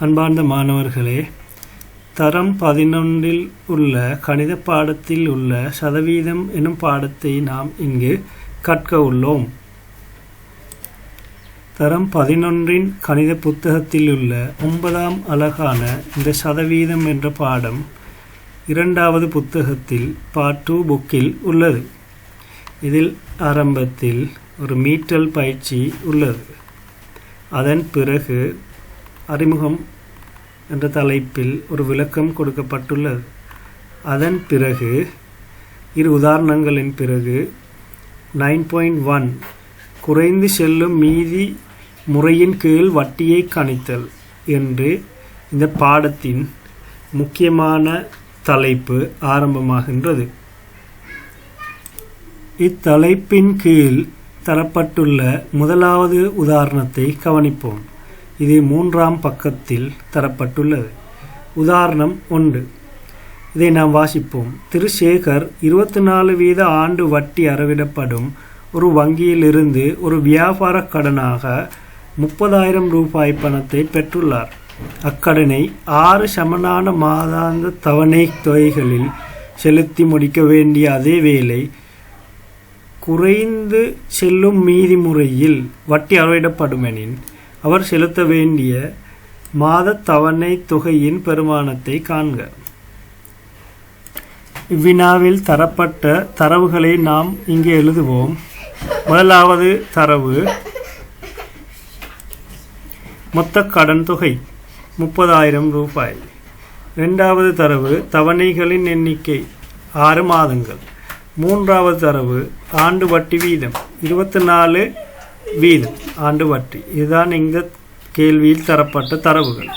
அன்பார்ந்த மாணவர்களே, தரம் 11 உள்ள கணித பாடத்தில் உள்ள சதவீதம் எனும் பாடத்தை நாம் இங்கு கற்க உள்ளோம். தரம் 11 கணித புத்தகத்தில் உள்ள 9ஆம் அலகான இந்த சதவீதம் என்ற பாடம் 2வது புத்தகத்தில் பார்ட் 2 புக்கில் உள்ளது. இதில் ஆரம்பத்தில் ஒரு மீட்டல் பயிற்சி உள்ளது. அதன் பிறகு அறிமுகம் என்ற தலைப்பில் ஒரு விளக்கம் கொடுக்கப்பட்டுள்ளது. அதன் பிறகு இரு உதாரணங்களின் பிறகு 9.1 குறைந்து செல்லும் மீதி முறையின் கீழ் வட்டியை கணித்தல் என்று இந்த பாடத்தின் முக்கியமான தலைப்பு ஆரம்பமாகின்றது. இத்தலைப்பின் கீழ் தரப்பட்டுள்ள முதலாவது உதாரணத்தை கவனிப்போம். இது 3ஆம் பக்கத்தில் தரப்பட்டுள்ளது. உதாரணம் 1. இதை நாம் வாசிப்போம். திரு சேகர் 24 வீத ஆண்டு வட்டி அறவிடப்படும் ஒரு வங்கியிலிருந்து ஒரு வியாபார கடனாக 30,000 ரூபாய் பணத்தை பெற்றுள்ளார். அக்கடனை 6 சமனான மாதாந்த தவணை தொகைகளில் செலுத்தி முடிக்க வேண்டிய அதே வேளை குறைந்து செல்லும் மீதி முறையில் வட்டி அறவிடப்படுமெனின் அவர் செலுத்த வேண்டிய மாத தவணை தொகையின் பெருமானத்தை காண்க. இவ்வினாவில் தரப்பட்ட தரவுகளை நாம் இங்கே எழுதுவோம். முதலாவது தரவு மொத்த கடன் தொகை 30,000 ரூபாய். இரண்டாவது தரவு தவணைகளின் எண்ணிக்கை 6 மாதங்கள். மூன்றாவது தரவு ஆண்டு வட்டி வீதம் 24 வீதம் ஆண்டு வட்டி. இதுதான் இந்த கேள்வியில் தரப்பட்ட தரவுகள்.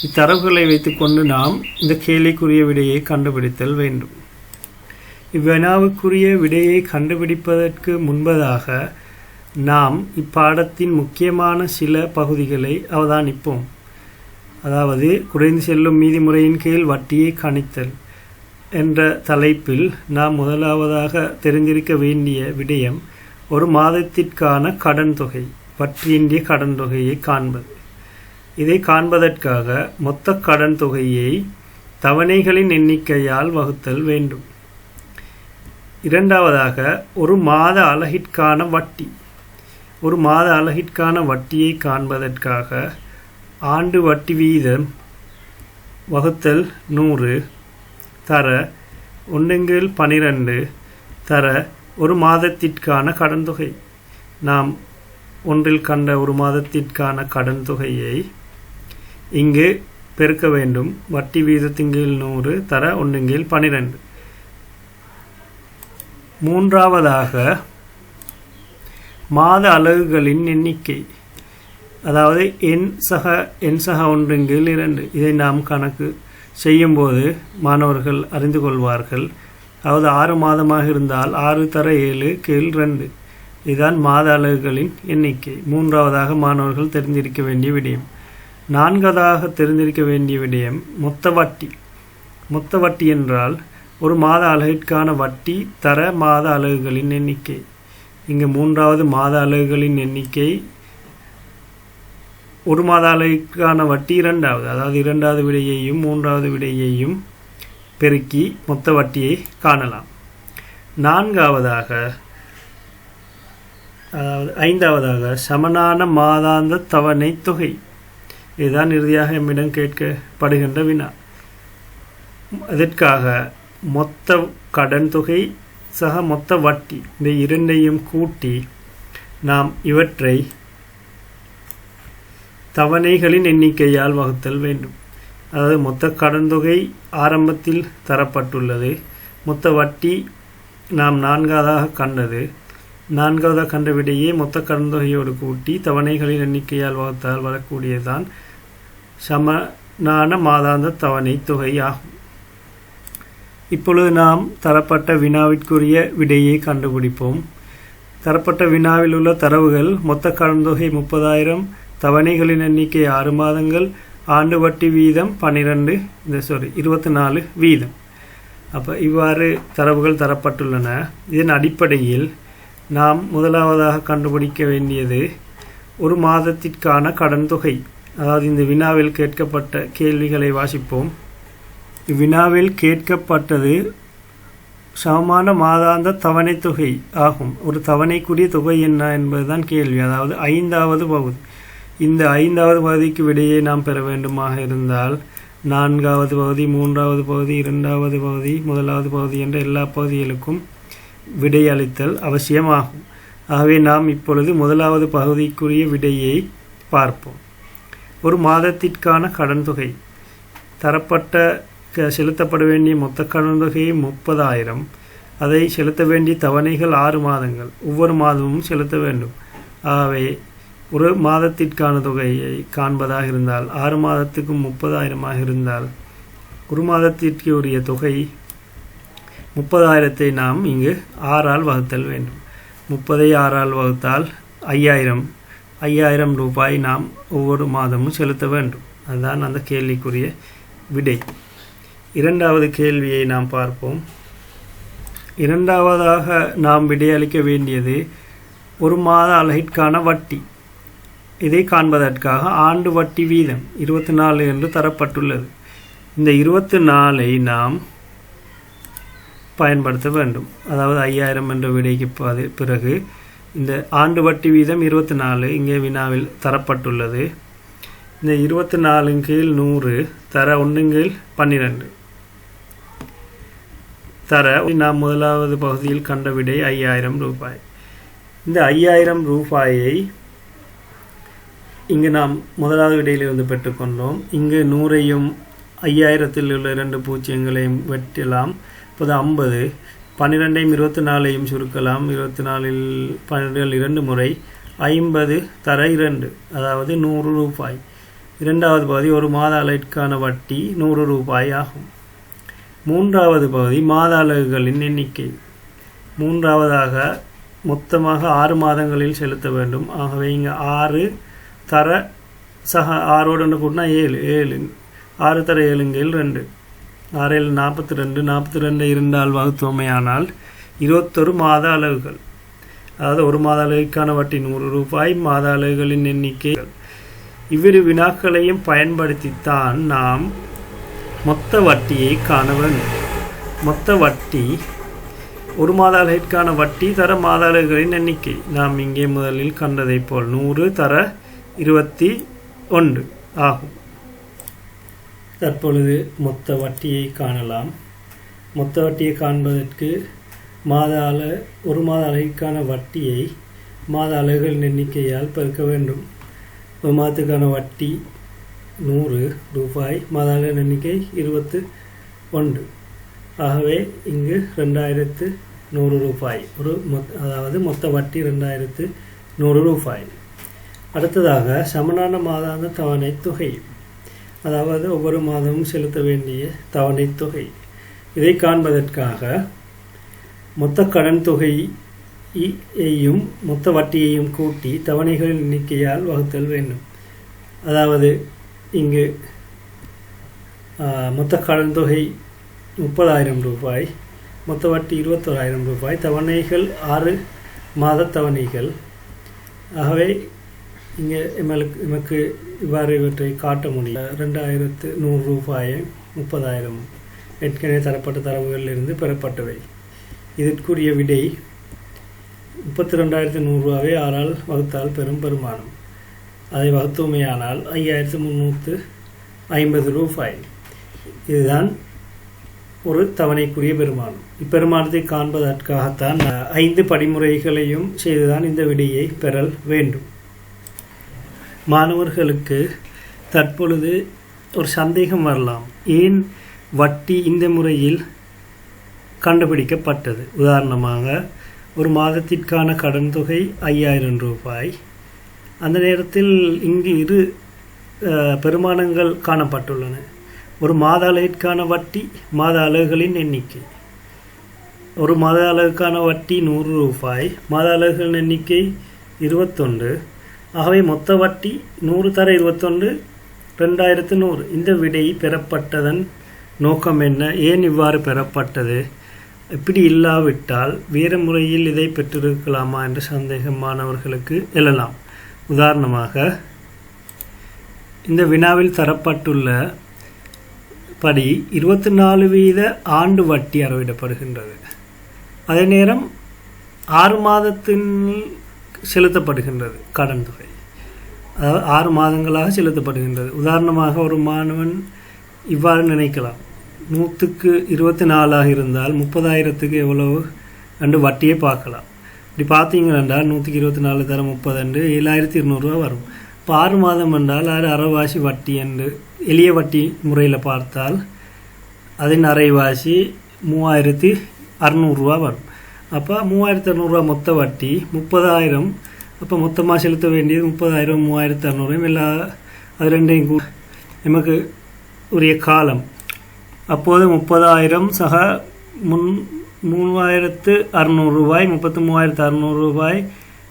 இத்தரவுகளை வைத்துக்கொண்டு நாம் இந்த கேள்விக்குரிய விடையை கண்டுபிடித்தல் வேண்டும். இவ்வினாவுக்குரிய விடையை கண்டுபிடிப்பதற்கு முன்பதாக நாம் இப்பாடத்தின் முக்கியமான சில பகுதிகளை அவதானிப்போம். அதாவது குறைந்து செல்லும் மீதி முறையின் கீழ் வட்டியை கணித்தல் என்ற தலைப்பில் நாம் முதலாவதாக தெரிந்திருக்க வேண்டிய விடயம் ஒரு மாதத்திற்கான கடன் தொகை, வட்டியின்றி கடன் தொகையை காண்பது. இதை காண்பதற்காக மொத்த கடன் தொகையை தவணைகளின் எண்ணிக்கையால் வகுத்தல் வேண்டும். இரண்டாவதாக ஒரு மாத அலகிற்கான வட்டி. ஒரு மாத அலகிற்கான வட்டியை காண்பதற்காக ஆண்டு வட்டி வீதம் வகுத்தல் 100 தர 1/12 தர ஒரு மாதத்திற்கான கடன் தொகை. நாம் ஒன்றில் கண்ட ஒரு மாதத்திற்கான கடன் தொகையை இங்கு பெருக்க வேண்டும். வட்டி வீதத்தின் கீழ் 100 தர 1/12. மூன்றாவதாக மாத அலகுகளின் எண்ணிக்கை, அதாவது எண் சக 1/2. இதை நாம் கணக்கு செய்யும்போது மாணவர்கள் அறிந்து கொள்வார்கள். அதாவது 6 மாதமாக இருந்தால் 6 தர 7 கீழ் 2. இதுதான் மாத அலகுகளின் எண்ணிக்கை. மூன்றாவதாக மாணவர்கள் தெரிந்திருக்க வேண்டிய விடயம். நான்காவதாக தெரிந்திருக்க வேண்டிய விடயம் மொத்த வட்டி. மொத்த வட்டி என்றால் ஒரு மாத அலகிற்கான வட்டி தர மாத அலகுகளின் எண்ணிக்கை. இங்கு மூன்றாவது மாத அலகுகளின் எண்ணிக்கை, ஒரு மாத அலகிற்கான வட்டி இரண்டாவது, அதாவது இரண்டாவது விடையையும் மூன்றாவது விடையையும் பெருக்கி மொத்த வட்டியை காணலாம். ஐந்தாவதாக சமனான மாதாந்த தவணை தொகை. இதுதான் இறுதியாக நம்மிடம் கேட்கப்படுகின்ற வினா. இதற்காக மொத்த கடன் தொகை சக மொத்த வட்டி இந்த இரண்டையும் கூட்டி நாம் இவற்றை தவணைகளின் எண்ணிக்கையால் வகுத்தல் வேண்டும். அதாவது மொத்த கடன் தொகை ஆரம்பத்தில் தரப்பட்டுள்ளது. மொத்த வட்டி நாம் 4ஆவதாக கண்டது. 4ஆவதாக கண்ட விடையே மொத்த கடன் தொகையோடு கூட்டி தவணைகளின் எண்ணிக்கையால் வகுத்தால் வரக்கூடியதான் சமனான மாதாந்த தவணை தொகை ஆகும். இப்பொழுது நாம் தரப்பட்ட வினாவிற்குரிய விடையை கண்டுபிடிப்போம். தரப்பட்ட வினாவில் உள்ள தரவுகள் மொத்த கடன் தொகை 30,000, தவணைகளின் எண்ணிக்கை 6 மாதங்கள், ஆண்டு வட்டி வீதம் 24 வீதம். அப்போ இவ்வாறு தரவுகள் தரப்பட்டுள்ளன. இதன் அடிப்படையில் நாம் முதலாவதாக கண்டுபிடிக்க வேண்டியது ஒரு மாதத்திற்கான கடன் தொகை. அதாவது இந்த வினாவில் கேட்கப்பட்ட கேள்விகளை வாசிப்போம். இவ்வினாவில் கேட்கப்பட்டது சமமான மாதாந்த தவணை தொகை ஆகும். ஒரு தவணைக்குரிய தொகை என்ன என்பதுதான் கேள்வி. அதாவது 5வது பகுதி. இந்த 5வது பகுதிக்கு விடையை நாம் பெற வேண்டுமாக இருந்தால் 4வது பகுதி, 3வது பகுதி, 2வது பகுதி, 1வது பகுதி என்ற எல்லா பகுதிகளுக்கும் விடை அளித்தல் அவசியமாகும். ஆகவே நாம் இப்பொழுது 1வது பகுதிக்குரிய விடையை பார்ப்போம். ஒரு மாதத்திற்கான கடன் தொகை தரப்பட்ட செலுத்தப்பட வேண்டிய மொத்த கடன் தொகை 30,000. அதை செலுத்த வேண்டிய தவணைகள் 6 மாதங்கள். ஒவ்வொரு மாதமும் செலுத்த வேண்டும். ஆகவே ஒரு மாதத்திற்கான தொகையை காண்பதாக இருந்தால் 6 மாதத்துக்கும் 30,000 இருந்தால் ஒரு மாதத்திற்கு உரிய தொகை 30,000 நாம் இங்கு 6ஆல் வகுத்தல் வேண்டும். 30ஐ 6ஆல் வகுத்தால் 5,000 ரூபாய் நாம் ஒவ்வொரு மாதமும் செலுத்த வேண்டும். அதுதான் அந்த கேள்விக்குரிய விடை. 2வது கேள்வியை நாம் பார்ப்போம். 2வதாக நாம் விடையளிக்க வேண்டியது ஒரு மாத அலகிற்கான வட்டி. இதை காண்பதற்காக ஆண்டு வட்டி வீதம் 24 என்று தரப்பட்டுள்ளது. இந்த 24ஐ நாம் பயன்படுத்த வேண்டும். அதாவது 5,000 என்ற விடைக்கு பிறகு இந்த ஆண்டு வட்டி வீதம் 24 இங்கே வினாவில் தரப்பட்டுள்ளது. இந்த 24 கீழ் 100 தர 1 கீழ் 12 தர நாம் 1வது பகுதியில் கண்ட விடை 5,000 ரூபாய். இந்த 5,000 ரூபாயை இங்கு நாம் 1வது விடையிலிருந்து பெற்றுக்கொண்டோம். இங்கு 100ஐயும் 5,000த்தில் உள்ள 2 பூஜ்ஜியங்களையும் வெட்டலாம். இப்போது 50, 12ஐயும் 24ஐயும் சுருக்கலாம். 24இல் 12 2 முறை 50 தர 2, அதாவது 100 ரூபாய். 2வது பகுதி ஒரு மாத அலகிற்கான வட்டி 100 ரூபாய் ஆகும். 3வது பகுதி மாத அலகுகளின் எண்ணிக்கை. 3வதாக மொத்தமாக 6 மாதங்களில் செலுத்த வேண்டும். ஆகவே இங்கு 6 தர சக 6ஓடு கூட்டினா 7, 6 தர 7 2, 6 42, 42 2ஆல் வகுத்தோமையானால் 21 மாத அலகுகள். அதாவது ஒரு மாத அலகிற்கான வட்டி 100 ரூபாய், மாத அலகுகளின் எண்ணிக்கை. இவ்விரு வினாக்களையும் பயன்படுத்தித்தான் நாம் மொத்த வட்டியை காண வேண்டும். மொத்த வட்டி ஒரு மாத அலகிற்கான வட்டி தர மாத அலகுகளின் எண்ணிக்கை. நாம் இங்கே முதலில் கண்டதை போல் 100 தர 21 ஆகும். தற்பொழுது மொத்த வட்டியை காணலாம். மொத்த வட்டியை காண்பதற்கு ஒரு மாத அலகிற்கான வட்டியை மாத அலகுகளின் எண்ணிக்கையால் பெருக்க வேண்டும். ஒரு மாதத்துக்கான வட்டி 100 ரூபாய், மாத அலகுகளின் எண்ணிக்கை 21. ஆகவே இங்கு 2,100 ரூபாய். அதாவது மொத்த வட்டி 2,100 ரூபாய். அடுத்ததாக சமனான மாதாந்த தவணை தொகை. அதாவது ஒவ்வொரு மாதமும் செலுத்த வேண்டிய தவணை தொகை. இதை காண்பதற்காக மொத்த கடன் தொகையையும் மொத்த வட்டியையும் கூட்டி தவணைகளின் எண்ணிக்கையால் வகுத்தல் வேண்டும். அதாவது இங்கு மொத்த கடன் தொகை 30,000 ரூபாய், மொத்த வட்டி 21,000 ரூபாய், தவணைகள் 6 மாத தவணைகள். ஆகவே இங்கே எமக்கு இவ்வாறு இவற்றை காட்ட முடியும். 2,100 ரூபாயை 30,000 ஏற்கனவே தரப்பட்ட தரவுகளிலிருந்து பெறப்பட்டவை. இதற்குரிய விடை 32,100 ரூபாவை 6ஆல் வகுத்தால் பெறும் பெருமானம். அதை வகுத்தோமையானால் 5,350 ரூபாய். இதுதான் ஒரு தவணைக்குரிய பெருமானம். இப்பெருமானத்தை காண்பதற்காகத்தான் 5 படிமுறைகளையும் செய்துதான் இந்த விடையை பெறல் வேண்டும். மாணவர்களுக்கு தற்பொழுது ஒரு சந்தேகம் வரலாம். ஏன் வட்டி இந்த முறையில் கண்டுபிடிக்கப்பட்டது? உதாரணமாக ஒரு மாதத்திற்கான கடன் தொகை 5,000 ரூபாய். அந்த நேரத்தில் இங்கு 2 பெருமானங்கள் காணப்பட்டுள்ளன. ஒரு மாத அலகிற்கான வட்டி, மாத அலகுகளின் எண்ணிக்கை. ஒரு மாத அலகுக்கான வட்டி 100 ரூபாய், மாத அலகுகளின் எண்ணிக்கை 21. ஆகவே மொத்த வட்டி 100 தர 21, 2,100. இந்த விடை பெறப்பட்டதன் நோக்கம் என்ன? ஏன் இவ்வாறு பெறப்பட்டது? இப்படி இல்லாவிட்டால் வேறு முறையில் இதை பெற்றிருக்கலாமா என்ற சந்தேகம் மாணவர்களுக்கு எழலாம். உதாரணமாக இந்த வினாவில் தரப்பட்டுள்ள படி 24% ஆண்டு வட்டி அறவிடப்படுகின்றது. அதே நேரம் 6 மாதத்தில் செலுத்தப்படுகின்றது கடன் தொகை. அதாவது 6 மாதங்களாக செலுத்தப்படுகின்றது. உதாரணமாக ஒரு மாணவன் இவ்வாறு நினைக்கலாம், 100க்கு 24 இருந்தால் 30,000க்கு எவ்வளவு என்று வட்டியை பார்க்கலாம். இப்படி பார்த்தீங்கன்னா 100க்கு 24 தர 30 என்று 7,200 ரூபா வரும். இப்போ 6 மாதம் என்றால் அது அரைவாசி வட்டி என்று எளிய வட்டி முறையில் பார்த்தால் அதன் அரைவாசி 3,600 ரூபா வரும். அப்போ 3,600 மொத்த வட்டி 30,000. அப்போ மொத்தமாக செலுத்த வேண்டியது 30,000 3,600 எல்லா அது ரெண்டையும் நமக்கு உரிய காலம். அப்போது 30,000 சக 3,600 ரூபாய் 33,600 ரூபாய்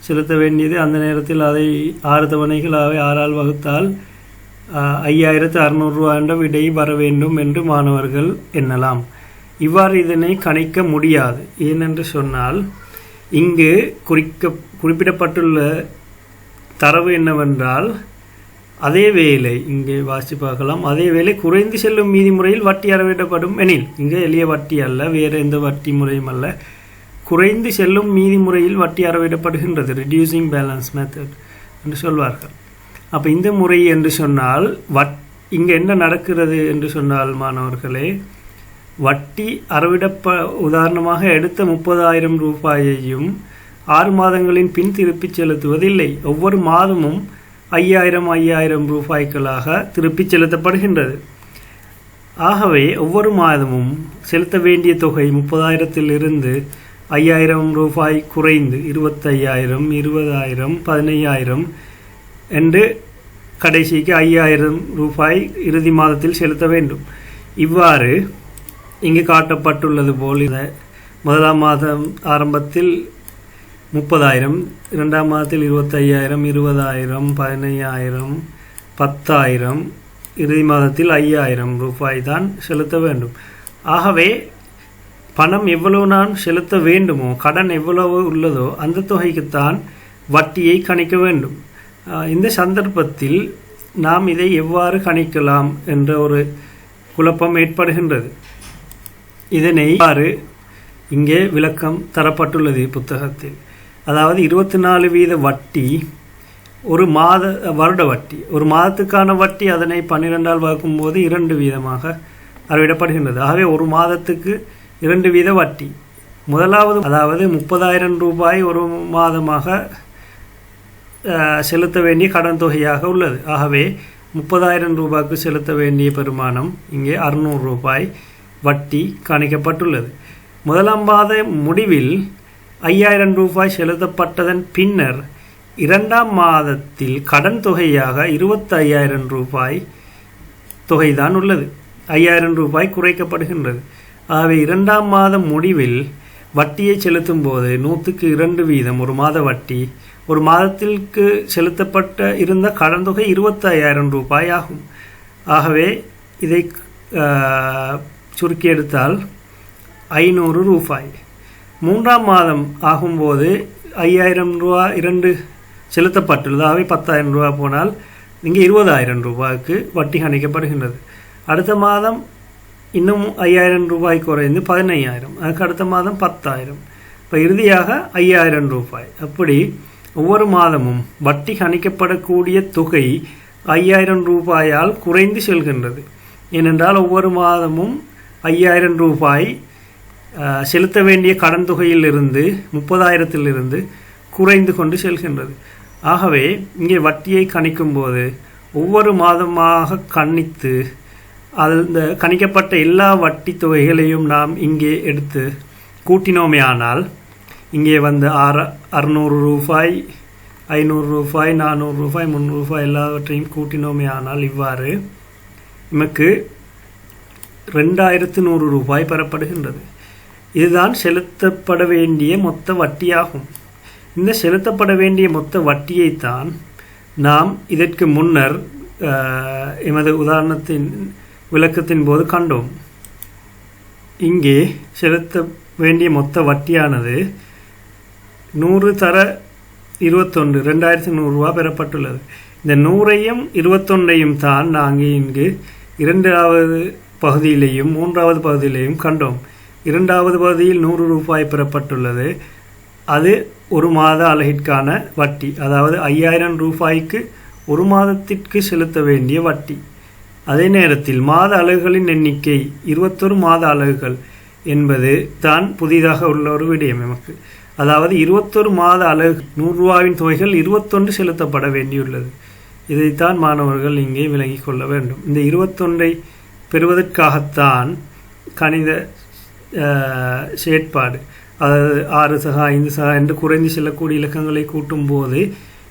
செலுத்த வேண்டியது. அந்த நேரத்தில் அதை 6 தவணைகளாக 6ஆல் வகுத்தால் 5,600 ரூபா என்ற விடை வர வேண்டும் என்று மாணவர்கள் எண்ணலாம். இவ்வாறு இதனை கணிக்க முடியாது. ஏனென்று சொன்னால் இங்கு குறிப்பிடப்பட்டுள்ள தரவு என்னவென்றால், அதே வேளை இங்கே வாசித்து பார்க்கலாம், அதே வேளை குறைந்து செல்லும் மீதி முறையில் வட்டி அறவிடப்படும் எனில், இங்கே எளிய வட்டி அல்ல, வேறு எந்த வட்டி முறையும் அல்ல, குறைந்து செல்லும் மீதி முறையில் வட்டி அறவிடப்படுகின்றது, ரெடியூசிங் பேலன்ஸ் மெத்தட் என்று சொல்வார்கள். அப்போ இந்த முறை என்று சொன்னால் இங்கே என்ன நடக்கிறது என்று சொன்னால் மாணவர்களே, வட்டி உதாரணமாக எடுத்த 30,000 ரூபாயையும் 6 மாதங்களின் பின் திருப்பிச் செலுத்துவதில்லை. ஒவ்வொரு மாதமும் 5,000 ரூபாய்களாக திருப்பிச் செலுத்தப்படுகின்றது. ஆகவே ஒவ்வொரு மாதமும் செலுத்த வேண்டிய தொகை 30,000 5,000 ரூபாய் குறைந்து 25,000 20,000 15,000 என்று கடைசிக்கு 5,000 ரூபாய் இறுதி மாதத்தில் செலுத்த வேண்டும். இவ்வாறு இங்கு காட்டப்பட்டுள்ளது போல் முதலாம் மாதம் ஆரம்பத்தில் 30,000, 2ஆம் மாதத்தில் 25,000 20,000 15,000 10,000 இறுதி மாதத்தில் 5,000 ரூபாய் தான் செலுத்த வேண்டும். ஆகவே பணம் எவ்வளவு நான் செலுத்த வேண்டுமோ, கடன் எவ்வளவு உள்ளதோ அந்த தொகைக்குத்தான் வட்டியை கணிக்க வேண்டும். இந்த சந்தர்ப்பத்தில் நாம் இதை எவ்வாறு கணிக்கலாம் என்ற ஒரு குழப்பம் ஏற்படுகின்றது. இதனை இங்கே விளக்கம் தரப்பட்டுள்ளது புத்தகத்தில். அதாவது 24% வட்டி ஒரு வருட வட்டி, ஒரு மாதத்துக்கான வட்டி அதனை 12ஆல் வகுக்கும் போது 2 வீதமாக அறவிடப்படுகின்றது. ஆகவே ஒரு மாதத்துக்கு 2 வீத வட்டி. முதலாவது அதாவது 30,000 ரூபாய் ஒரு மாதமாக செலுத்த வேண்டிய கடன் தொகையாக உள்ளது. ஆகவே 30,000 ரூபாய்க்கு செலுத்த வேண்டிய பெருமானம் இங்கே 600 ரூபாய் வட்டி கணிக்கப்பட்டுள்ளது. முதலாம் மாத முடிவில் 5,000 ரூபாய் செலுத்தப்பட்டதன் பின்னர் 2ஆம் மாதத்தில் கடன் தொகையாக 25,000 ரூபாய் தொகைதான் உள்ளது. 5,000 ரூபாய் குறைக்கப்படுகின்றது. ஆகவே 2ஆம் மாதம் முடிவில் வட்டியை செலுத்தும் போது 100க்கு 2 வீதம் ஒரு மாத வட்டி, ஒரு மாதத்திற்கு செலுத்தப்பட்ட இருந்த கடன் தொகை 25,000 ரூபாய் ஆகும். ஆகவே இதை சுருக்கி எடுத்தால் 500 ரூபாய். 3ஆம் மாதம் ஆகும்போது 5,000 ரூபா 2 செலுத்தப்பட்டுள்ளது. ஆகவே 10,000 ரூபா போனால் இங்கே 20,000 ரூபாய்க்கு வட்டி கணிக்கப்படுகின்றது. அடுத்த மாதம் இன்னும் 5,000 ரூபாய் குறைந்து 15,000, அதுக்கு அடுத்த மாதம் 10,000, இப்போ இறுதியாக 5,000 ரூபாய். அப்படி ஒவ்வொரு மாதமும் வட்டி கணிக்கப்படக்கூடிய தொகை 5,000 ரூபாயால் குறைந்து செல்கின்றது. ஏனென்றால் ஒவ்வொரு மாதமும் 5,000 ரூபாய் செலுத்த வேண்டிய கடன் தொகையிலிருந்து 30,000 குறைந்து கொண்டு செல்கின்றது. ஆகவே இங்கே வட்டியை கணிக்கும் போது ஒவ்வொரு மாதமாக கணித்து அந்த கணிக்கப்பட்ட எல்லா வட்டி தொகைகளையும் நாம் இங்கே எடுத்து கூட்டினோமே ஆனால் இங்கே வந்து 600 ரூபாய் 500 ரூபாய் 400 ரூபாய் 300 ரூபாய் எல்லாவற்றையும் கூட்டினோமே ஆனால் இவ்வாறு நமக்கு 2,100 ரூபாய் பெறப்படுகின்றது. இதுதான் செலுத்தப்பட வேண்டிய மொத்த வட்டியாகும். இந்த செலுத்தப்பட வேண்டிய மொத்த வட்டியைத்தான் நாம் இதற்கு முன்னர் எமது உதாரணத்தின் விளக்கத்தின் போது கண்டோம். இங்கே செலுத்த வேண்டிய மொத்த வட்டியானது 100 தர 21 2,100 ரூபா பெறப்பட்டுள்ளது. இந்த 100ஐயும் 21ஐயும் தான் நாங்கள் இங்கு இரண்டாவது பகுதியிலேயும் மூன்றாவது பகுதியிலேயும் கண்டோம். இரண்டாவது பகுதியில் 100 ரூபாய் பெறப்பட்டுள்ளது. அது ஒரு மாத அலகிற்கான வட்டி, அதாவது 5000 ரூபாய்க்கு ஒரு மாதத்திற்கு செலுத்த வேண்டிய வட்டி. அதே நேரத்தில் மாத அலகுகளின் எண்ணிக்கை 21 மாத அலகுகள் என்பது தான் புதிதாக உள்ள ஒரு விடயம் நமக்கு. அதாவது 21 மாத அலகு 100 ரூபாயின் தொகைகள் 21 செலுத்தப்பட வேண்டியுள்ளது. இதைத்தான் மாணவர்கள் இங்கே விளங்கிக் கொள்ள வேண்டும். இந்த 21ஐ பெறுவதற்காகத்தான் கணித செயற்பாடு, அதாவது 6 சகா 5 சகா என்று குறைந்து செல்லக்கூடிய இலக்கங்களை கூட்டும் போது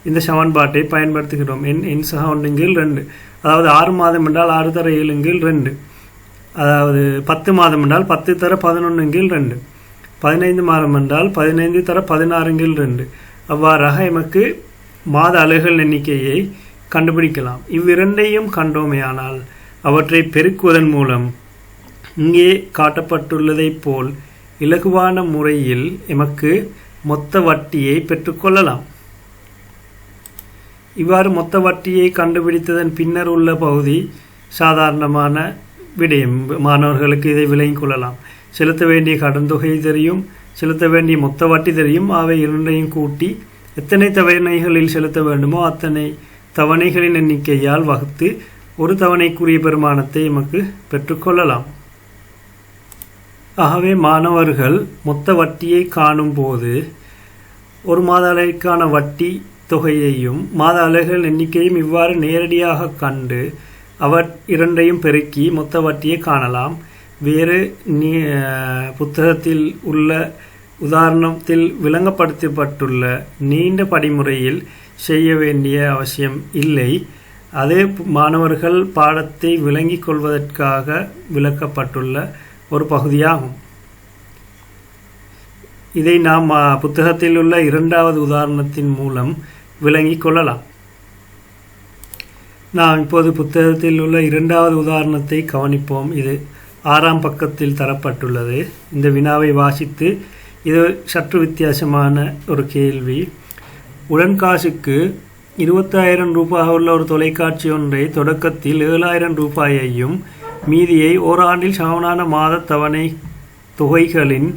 இந்த சமன்பாட்டை பயன்படுத்துகிறோம். என் சகா 1/2, அதாவது 6 மாதம் என்றால் 6 தர 7/2, அதாவது 10 மாதம் என்றால் 10 தர 11/2, 15 மாதம் என்றால் 15 தர 16/2. அவ்வாறாக எமக்கு மாத அலகுகள் எண்ணிக்கையை கண்டுபிடிக்கலாம். இவ்விரண்டையும் கண்டோமேயானால் அவற்றை பெருக்குவதன் மூலம் இங்கே காட்டப்பட்டுள்ளதை போல் இலகுவான முறையில் எமக்கு மொத்த வட்டியை பெற்றுக்கொள்ளலாம். இவ்வாறு மொத்த வட்டியை கண்டுபிடித்ததன் பின்னர் உள்ள பகுதி சாதாரணமான விடயம். மாணவர்களுக்கு இதை விளங்கிக் கொள்ளலாம். செலுத்த வேண்டிய கடன் தொகை தெரியும், செலுத்த வேண்டிய மொத்த வட்டி தெரியும். அவை இரண்டையும் கூட்டி எத்தனை தவணைகளில் செலுத்த வேண்டுமோ அத்தனை தவணைகளின் எண்ணிக்கையால் வகுத்து ஒரு தவணைக்குரிய பெருமானத்தை எமக்கு பெற்றுக்கொள்ளலாம். ஆகவே மாணவர்கள் மொத்த வட்டியை காணும் போது ஒரு மாத அலகிற்கான வட்டி தொகையையும் மாத அலகுகள் எண்ணிக்கையும் இவ்வாறு நேரடியாக கண்டு அவர் இரண்டையும் பெருக்கி மொத்த வட்டியை காணலாம். வேறு புத்தகத்தில் உள்ள உதாரணத்தில் விளங்கப்படுத்தப்பட்டுள்ள நீண்ட படிமுறையில் செய்ய வேண்டிய அவசியம் இல்லை. அது மாணவர்கள் பாடத்தை விளங்கிக் கொள்வதற்காக விளக்கப்பட்டுள்ள ஒரு பகுதியாகும். இதை நாம் புத்தகத்தில் உள்ள இரண்டாவது உதாரணத்தின் மூலம் விளங்கிக் கொள்ளலாம். நாம் இப்போது புத்தகத்தில் உள்ள இரண்டாவது உதாரணத்தை கவனிப்போம். இது 6ஆம் பக்கத்தில் தரப்பட்டுள்ளது. இந்த வினாவை வாசித்து, இது சற்று வித்தியாசமான ஒரு கேள்வி. உடன்காசுக்கு 20000 ரூபாய் உள்ள ஒரு தொலைக்காட்சி ஒன்றை தொடக்கத்தில் 7000 ரூபாயையும் மீதியை ஓராண்டில் சமனான மாத தவணை தொகைகளின்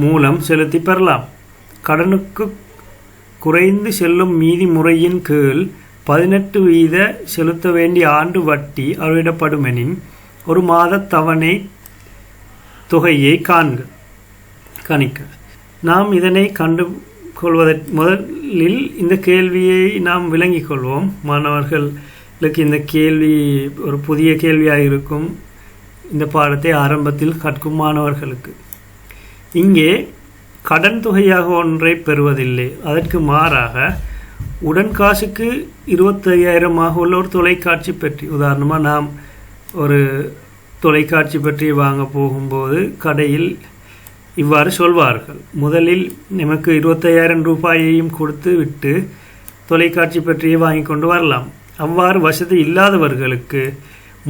மூலம் செலுத்தி பெறலாம். கடனுக்கு குறைந்து செல்லும் மீதி முறையின் கீழ் 18% செலுத்த வேண்டிய ஆண்டு வட்டி அளவிடப்படுமெனின் ஒரு மாத தவணை தொகையை கணிக்க. நாம் இதனை கண்டுகொள்வதற்கு முதலில் இந்த கேள்வியை நாம் விளங்கிக் கொள்வோம். மாணவர்களுக்கு இந்த கேள்வி ஒரு புதிய கேள்வியாக இருக்கும். இந்த பாடத்தை ஆரம்பத்தில் கற்கும் மாணவர்களுக்கு இங்கே கடன் தொகையாக ஒன்றை பெறுவதில்லை. அதற்கு மாறாக உடன்காசுக்கு 25000 உள்ள ஒரு தொலைக்காட்சி பற்றி, உதாரணமாக நாம் ஒரு தொலைக்காட்சி பற்றி வாங்க போகும்போது கடையில் இவ்வாறு சொல்வார்கள். முதலில் நமக்கு 25000 ரூபாயையும் கொடுத்து விட்டு தொலைக்காட்சி பற்றியே வாங்கி கொண்டு வரலாம். அவ்வாறு வசதி இல்லாதவர்களுக்கு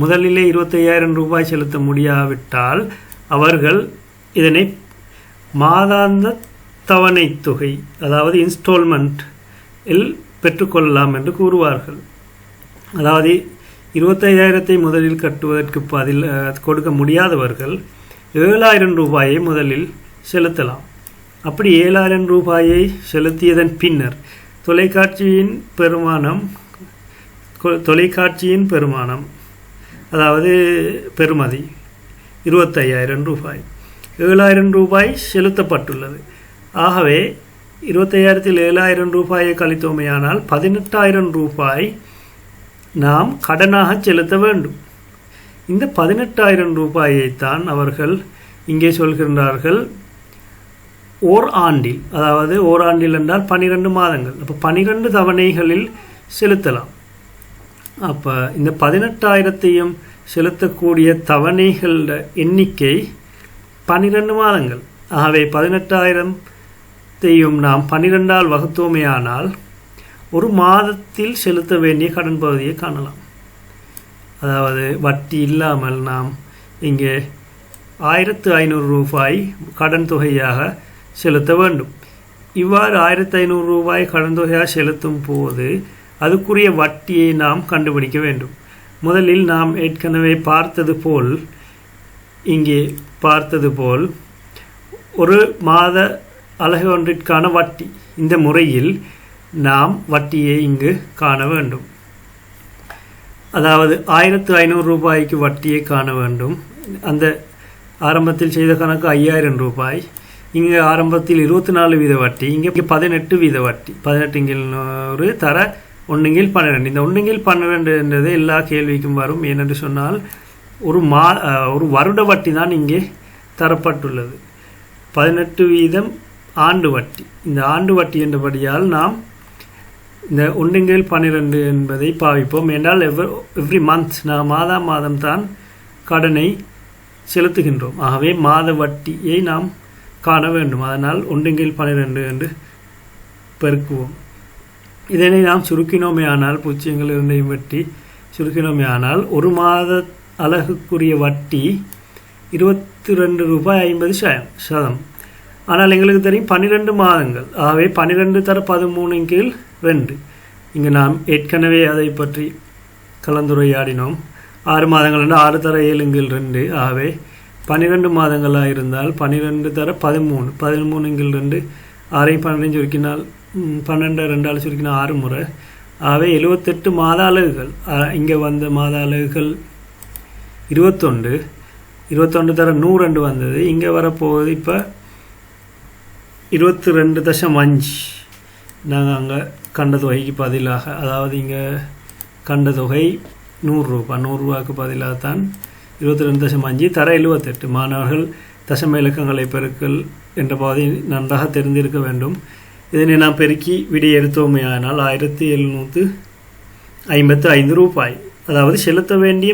முதலிலே 25000 ரூபாய் செலுத்த முடியாவிட்டால் அவர்கள் இதனை மாதாந்த தவணை தொகை, அதாவது இன்ஸ்டால்மெண்ட் இல் பெற்றுக்கொள்ளலாம் என்று கூறுவார்கள். அதாவது 25000 முதலில் கட்டுவதற்கு கொடுக்க முடியாதவர்கள் 7000 ரூபாயை முதலில் செலுத்தலாம். அப்படி 7000 ரூபாயை செலுத்தியதன் பின்னர் தொலைக்காட்சியின் பெருமானம் அதாவது பெறுமதி 25000 ரூபாய், 7000 ரூபாய் செலுத்தப்பட்டுள்ளது. ஆகவே 25000 7000 ரூபாயை கழித்தோமையானால் 18000 ரூபாய் நாம் கடனாக செலுத்த வேண்டும். இந்த 18000 ரூபாயைத்தான் அவர்கள் இங்கே சொல்கின்றார்கள் ஓர் ஆண்டில், அதாவது ஓராண்டில் என்றால் 12 மாதங்கள், அப்போ 12 தவணைகளில் செலுத்தலாம். அப்போ இந்த 18000ஐயும் செலுத்தக்கூடிய தவணைகள் எண்ணிக்கை 12 மாதங்கள். ஆகவே 18000ஐயும் நாம் 12ஆல் வகுத்தோமையானால் ஒரு மாதத்தில் செலுத்த வேண்டிய கடன் பகுதியை காணலாம். அதாவது வட்டி இல்லாமல் நாம் இங்கே 1500 ரூபாய் கடன் தொகையாக செலுத்த வேண்டும். இவ்வாறு 1500 ரூபாய் கடன் தொகையாக செலுத்தும் போது அதுக்குரிய வட்டியை நாம் கண்டுபிடிக்க வேண்டும். முதலில் நாம் ஏற்கனவே இங்கே பார்த்தது போல் ஒரு மாத அலகு ஒன்றிற்கான வட்டி, இந்த முறையில் நாம் வட்டியை இங்கு காண வேண்டும். அதாவது 1500 ரூபாய்க்கு வட்டியை காண வேண்டும். அந்த ஆரம்பத்தில் செய்த கணக்கு 5000 ரூபாய். இங்கே ஆரம்பத்தில் 24 வீத வட்டி, இங்கே 18 வீத வட்டி. 18 தர 1/12. இந்த 1/12 என்றது எல்லா கேள்விக்கும் வரும். ஏனென்று சொன்னால் ஒரு வருட வட்டி தான் இங்கே தரப்பட்டுள்ளது. 18 வீதம் ஆண்டு வட்டி. இந்த ஆண்டு வட்டி என்றபடியால் நாம் இந்த 1/12 என்பதை பாவிப்போம். என்றால் எவ்ரி மந்த் நாம் மாதம் தான் கடனை செலுத்துகின்றோம். ஆகவே மாத வட்டியை நாம் காண வேண்டும். அதனால் 1/12 என்று பெருக்குவோம். இதனை நாம் சுருக்கினோமே ஆனால், பூச்சியங்கள் இரண்டையும் வெட்டி சுருக்கினோமே ஆனால், ஒரு மாத அலகுக்குரிய வட்டி 22 ரூபாய் 50 ஆனால் எங்களுக்கு தெரியும் 12 மாதங்கள். ஆகவே 12 தர 13/2. இங்கு நாம் ஏற்கனவே அதை பற்றி கலந்துரையாடினோம். 6 மாதங்கள் என்று 6 தர 7/2. ஆகவே 12 மாதங்களாக இருந்தால் 12 தர 13. 13/2 6 12 சுருக்கினால் 12 2 சுருக்கினால் 6 முறை. ஆகவே 78 மாத அலகுகள். இங்கே வந்த மாத அலகுகள் 21 தர 100 வந்தது. இங்கே வரப்போகுது இப்போ 22.5. நாங்கள் அங்கே கண்ட தொகைக்கு பதிலாக, அதாவது இங்கே கண்ட தொகை 100 ரூபாய். 100 ரூபாய்க்கு பதிலாகத்தான் 22.5 தர 78. மாணவர்கள் தசம இலக்கங்களை பெருக்கல் என்ற பாதை நன்றாக தெரிந்திருக்க வேண்டும். இதனை நாம் பெருக்கி விடை எடுத்தோமே ஆனால் 1755 ரூபாய். அதாவது செலுத்த வேண்டிய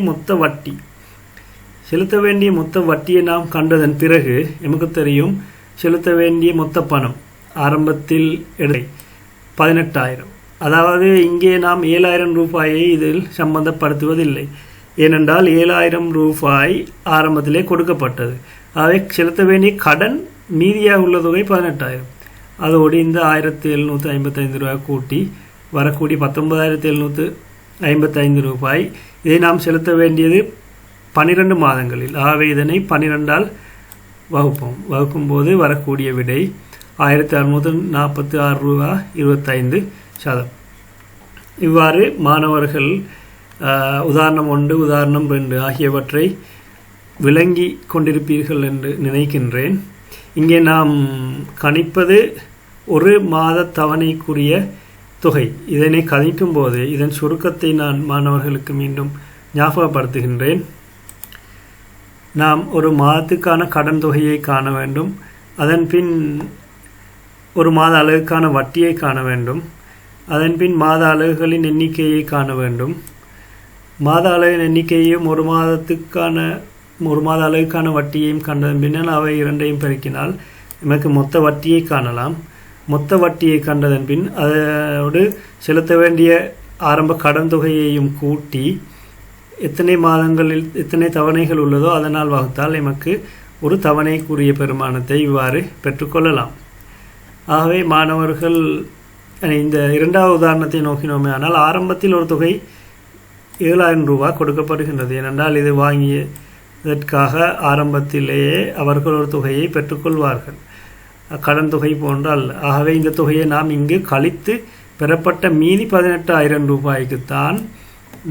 மொத்த வட்டியை நாம் கண்டதன் பிறகு எமக்கு தெரியும் செலுத்த வேண்டிய மொத்த பணம் ஆரம்பத்தில் 18,000. அதாவது இங்கே நாம் 7,000 ரூபாயை இதில் சம்பந்தப்படுத்துவதில்லை. ஏனென்றால் 7,000 ரூபாய் ஆரம்பத்திலே கொடுக்கப்பட்டது. ஆகவே செலுத்த வேண்டிய கடன் மீதியாக உள்ள தொகை 18,000. அதோடு இந்த 1755 ரூபாய் கூட்டி வரக்கூடிய 19,755 ரூபாய். இதை நாம் செலுத்த வேண்டியது 12 மாதங்களில். ஆகவே இதனை 12ஆல் வகுக்கும்போது வரக்கூடிய விடை 1646 ரூபாய் 25. இவ்வாறு மாணவர்கள் உதாரணம் 1 உதாரணம் 2 ஆகியவற்றை விளங்கி கொண்டிருப்பீர்கள் என்று நினைக்கின்றேன். இங்கே நாம் கணிப்பது ஒரு மாத தவணைக்குரிய தொகை. இதனை கணிக்கும் போது இதன் சுருக்கத்தை நான் மாணவர்களுக்கு மீண்டும் ஞாபகப்படுத்துகின்றேன். நாம் ஒரு மாதத்துக்கான கடன் தொகையை காண வேண்டும். அதன் பின் ஒரு மாத அலகுக்கான வட்டியை காண வேண்டும். அதன் பின் மாத அலகுகளின் எண்ணிக்கையை காண வேண்டும். மாத அலகின் எண்ணிக்கையையும் ஒரு மாத அலகுக்கான வட்டியையும் கண்டதன் பின்னால் அவை இரண்டையும் பெருக்கினால் நமக்கு மொத்த வட்டியை காணலாம். மொத்த வட்டியை கண்டதன் பின் அதோடு செலுத்த வேண்டிய ஆரம்ப கடன் தொகையையும் கூட்டி எத்தனை மாதங்களில் எத்தனை தவணைகள் உள்ளதோ அதனால் வகுத்தால் நமக்கு ஒரு தவணைக்குரிய பெருமானத்தை இவ்வாறு பெற்றுக்கொள்ளலாம். ஆகவே மாணவர்கள் இந்த இரண்டாவது உதாரணத்தை நோக்கினோமே ஆனால் ஆரம்பத்தில் ஒரு தொகை 7,000 ரூபாய் கொடுக்கப்படுகின்றது. ஏனென்றால் இது வாங்கியதற்காக ஆரம்பத்திலேயே அவர்கள் ஒரு தொகையை பெற்றுக்கொள்வார்கள், கடன் தொகை போன்றால். ஆகவே இந்த தொகையை நாம் இங்கு கழித்து பெறப்பட்ட மீதி 18,000 ரூபாய்க்குத்தான்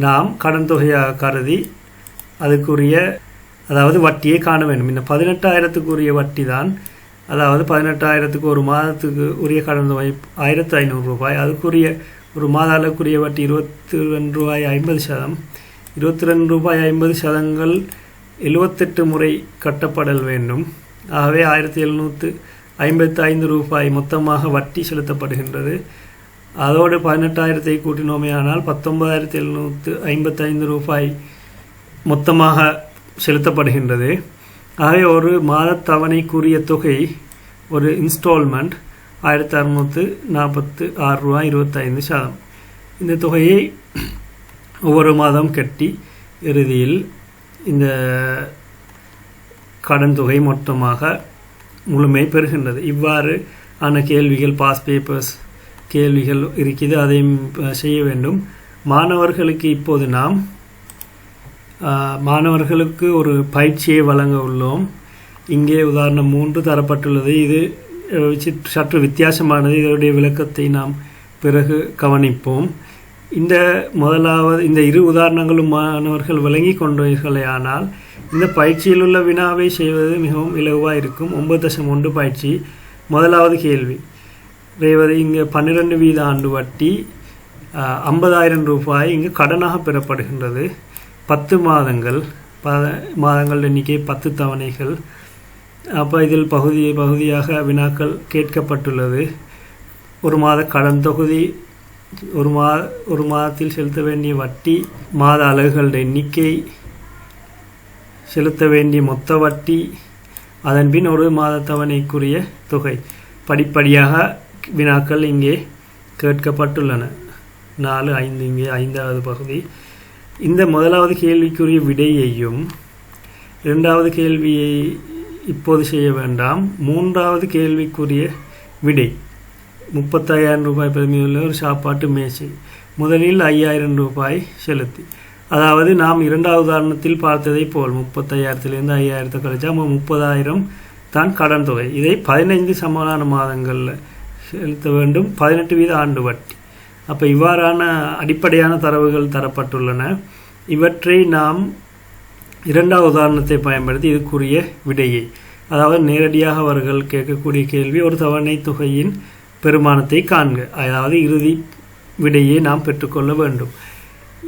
நாம் கடன் தொகையாக கருதி அதுக்குரிய அதாவது வட்டியை காண வேண்டும். இந்த 18,000க்குரிய வட்டி தான், அதாவது 18,000க்கு ஒரு மாதத்துக்கு உரிய கடன் தொகை 1,500 ரூபாய். அதுக்குரிய ஒரு மாத அளவுக்குரிய வட்டி 22 ரூபாய் 50. 22 ரூபாய் 50 78 முறை கட்டப்படல் வேண்டும். ஆகவே 1,755 ரூபாய் மொத்தமாக வட்டி செலுத்தப்படுகின்றது. அதோடு 18,000 கூட்டினோமே ஆனால் 19,755 ரூபாய் மொத்தமாக செலுத்தப்படுகின்றது. ஆகவே ஒரு மாத தவணைக்குரிய தொகை ஒரு இன்ஸ்டால்மெண்ட் 1,646 ரூபாய் 25. இந்த தொகையை ஒவ்வொரு மாதம் கட்டி இறுதியில் இந்த கடன் தொகை மொத்தமாக முழுமை பெறுகின்றது. இவ்வாறு ஆன கேள்விகள் பாஸ் பேப்பர்ஸ் கேள்விகள் இருக்குது, அதையும் செய்ய வேண்டும். மாணவர்களுக்கு இப்போது நாம் மாணவர்களுக்கு ஒரு பயிற்சியை வழங்க உள்ளோம். இங்கே உதாரணம் 3 தரப்பட்டுள்ளது. இது சற்று வித்தியாசமானது. இதனுடைய விளக்கத்தை நாம் பிறகு கவனிப்போம். இந்த இரு உதாரணங்களும் மாணவர்கள் விளங்கி கொண்டீர்களே ஆனால் இந்த பயிற்சியில் உள்ள வினாவை செய்வது மிகவும் இலகுவாக இருக்கும். 9.1 பயிற்சி. முதலாவது கேள்வி, ரேவதி, இங்கே 12 வீத ஆண்டு வட்டி 50,000 ரூபாய் இங்கு கடனாக பெறப்படுகின்றது. 10 மாதங்கள், மாதங்கள் எண்ணிக்கை 10 தவணைகள். அப்போ இதில் பகுதியாக வினாக்கள் கேட்கப்பட்டுள்ளது. ஒரு மாத கடன் தொகுதி, ஒரு மாதத்தில் செலுத்த வேண்டிய வட்டி, மாத அலகுகளுடைய எண்ணிக்கை, செலுத்த வேண்டிய மொத்த வட்டி, அதன்பின் ஒரு மாத தவணைக்குரிய தொகை. படிப்படியாக வினாக்கள் இங்கே கேட்கப்பட்டுள்ளன. 4, 5 இங்கே 5வது பகுதி. இந்த முதலாவது கேள்விக்குரிய விடையையும் 2வது கேள்வியை இப்போது செய்ய வேண்டாம். 3வது கேள்விக்குரிய விடை 35,000 ரூபாய் பெருமையுள்ள ஒரு சாப்பாட்டு மேசை. முதலில் 5,000 ரூபாய் செலுத்தி, அதாவது நாம் 2வது உதாரணத்தில் பார்த்ததை போல் 35,000 5,000 கழிச்சா 30,000 தான் கடன் தொகை. இதை 15 சமமான மாதங்களில் செலுத்த வேண்டும். 18 வீத ஆண்டு வட்டி. அப்போ இவ்வாறான அடிப்படையான தரவுகள் தரப்பட்டுள்ளன. இவற்றை நாம் 2வது உதாரணத்தை பயன்படுத்தி இதுக்குரிய விடையை, அதாவது நேரடியாக அவர்கள் கேட்கக்கூடிய கேள்வி, ஒரு தவணை தொகையின் பெருமானத்தை காண்க, அதாவது இறுதி விடையை நாம் பெற்றுக்கொள்ள வேண்டும்.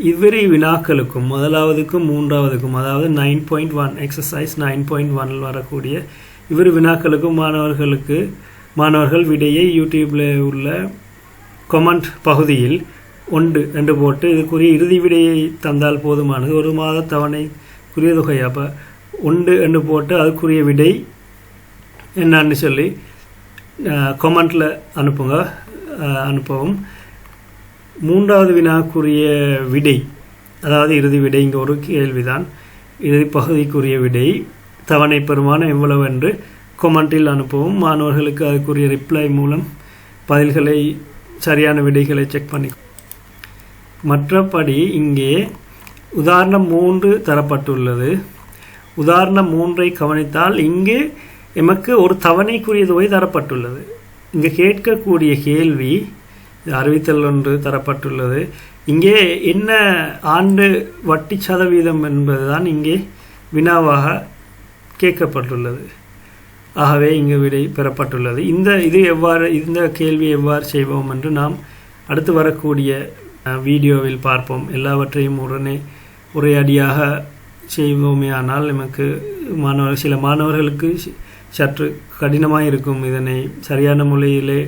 இவ்விரு வினாக்களுக்கும் முதலாவதுக்கும் 3வதுக்கும், அதாவது 9.1 எக்ஸசைஸ் 9.1 வரக்கூடிய இவ்விரு வினாக்களுக்கும் மாணவர்கள் விடையை யூடியூப்பில் உள்ள கமெண்ட் பகுதியில் 1 என்று போட்டு இதுக்குரிய இறுதி விடையை தந்தால் போதுமானது. ஒரு மாத தவணைக்குரிய தொகை. அப்போ 1 என்று போட்டு அதுக்குரிய விடை என்னன்னு சொல்லி கமெண்டில் அனுப்பவும். 3வது வினாக்குரிய விடை, அதாவது இறுதி விடை, இங்கே ஒரு கேள்விதான். இறுதி பகுதிக்குரிய விடை, தவணை பெருமானம் எவ்வளவு என்று கமெண்டில் அனுப்பவும். மாணவர்களுக்கு அதுக்குரிய ரிப்ளை மூலம் பதில்களை, சரியான விடைகளை செக் பண்ணி. மற்றபடி இங்கே உதாரணம் 3 தரப்பட்டுள்ளது. உதாரணம் 3ஐ கவனித்தால் இங்கே எமக்கு ஒரு தவணைக்குரிய தொகை தரப்பட்டுள்ளது. இங்கே கேட்கக்கூடிய கேள்வி அறிவித்தல் 1 தரப்பட்டுள்ளது. இங்கே என்ன ஆண்டு வட்டி சதவீதம் என்பதுதான் இங்கே வினாவாக கேட்கப்பட்டுள்ளது. ஆகவே இங்கு விடை பெறப்பட்டுள்ளது. இந்த கேள்வி எவ்வாறு செய்வோம் என்று நாம் அடுத்து வரக்கூடிய வீடியோவில் பார்ப்போம். எல்லாவற்றையும் ஒரே அடியாக செய்வோமே ஆனால் நமக்கு சில மாணவர்களுக்கு சற்று கடினமாக இருக்கும் இதனை சரியான முறையிலே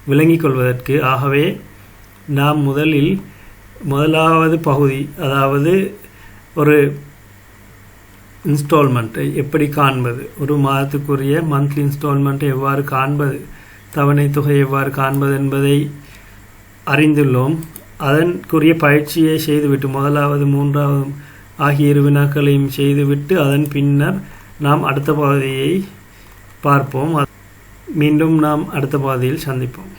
விளங்கிக் கொள்வதற்கு. ஆகவே நாம் முதலாவது பகுதி, அதாவது ஒரு இன்ஸ்டால்மெண்ட்டை எப்படி காண்பது, ஒரு மாதத்துக்குரிய மந்த்லி இன்ஸ்டால்மெண்ட்டை எவ்வாறு காண்பது, தவணை தொகை எவ்வாறு காண்பது என்பதை அறிந்துள்ளோம். அதற்குரிய பயிற்சியை செய்துவிட்டு 1வது 3வது ஆகிய 2 வினாக்களையும் செய்துவிட்டு அதன் பின்னர் நாம் அடுத்த பகுதியை பார்ப்போம். மீண்டும் நாம் அடுத்த பகுதியில் சந்திப்போம்.